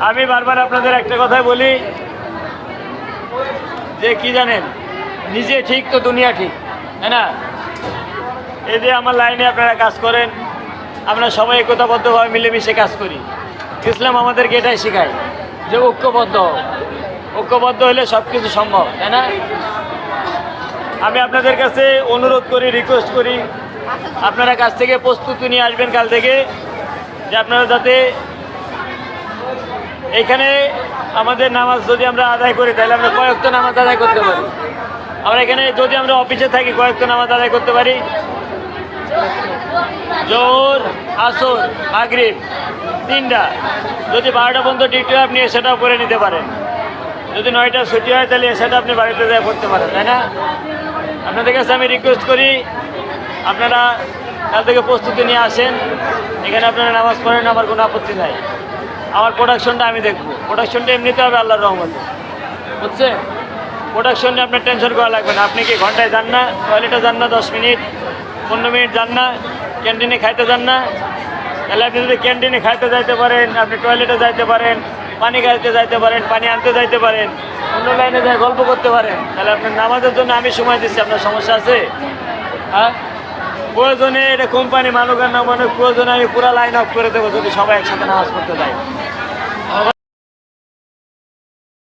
আমি বারবার আপনাদের একটা কথাই বলি যে কি জানেন, নিজে ঠিক তো দুনিয়া ঠিক, তাই না? এই যে আমার লাইনে আপনারা কাজ করেন, আমরা সবাই একতাবদ্ধভাবে মিলেমিশে কাজ করি। ইসলাম আমাদেরকে এটাই শেখায় যে ঐক্যবদ্ধ ঐক্যবদ্ধ হলে সব কিছু সম্ভব, তাই না? আমি আপনাদের কাছে অনুরোধ করি, রিকোয়েস্ট করি, আপনারা কাছ থেকে প্রস্তুতি নিয়ে আসবেন কাল থেকে, যে আপনারা যাতে এখানে আমাদের নামাজ যদি আমরা আদায় করি তাহলে আমরা কয়েকত নামাজ আদায় করতে পারি। আমরা এখানে যদি আমরা অফিসে থাকি কয়েকত নামাজ আদায় করতে পারি, জোহর, আসর, মাগরিব, তিনটা। যদি 12টা পর্যন্ত ডিউটি হয় আপনি সেটাও করে নিতে পারেন। যদি 9টা ছুটি হয় তাহলে সেটা আপনি বাড়িতে যায় করতে পারেন, তাই না? আপনাদের কাছে আমি রিকোয়েস্ট করি আপনারা কাল থেকে প্রস্তুতি নিয়ে আসেন, এখানে আপনারা নামাজ পড়েন, আমার কোনো আপত্তি নাই। আমার প্রোডাকশনটা আমি দেখবো, প্রোডাকশনটা এমনিতে হবে আল্লাহর রহমতে, বুঝছেন? প্রোডাকশন নিয়ে আপনার টেনশন করা লাগবে না। আপনি কি ঘন্টায় যান না, টয়লেটে যান না, 10 মিনিট 15 মিনিট যান না, ক্যান্টিনে খাইতে যান না? তাহলে আপনি যদি ক্যান্টিনে খাইতে যাইতে পারেন, আপনি টয়লেটে যাইতে পারেন, পানি খাইতে যাইতে পারেন, পানি আনতে যাইতে পারেন, অন্য লাইনে যায় গল্প করতে পারেন, তাহলে আপনার নামাজের জন্য আমি সময় দিচ্ছি। আপনার সমস্যা আছে? হ্যাঁ, প্রয়োজনে এটা কোম্পানি মানুষ আর না মানুষ, প্রয়োজনে আমি পুরো লাইন অফ করে দেবো যদি সবাই একসাথে নামাজ পড়তে যায়।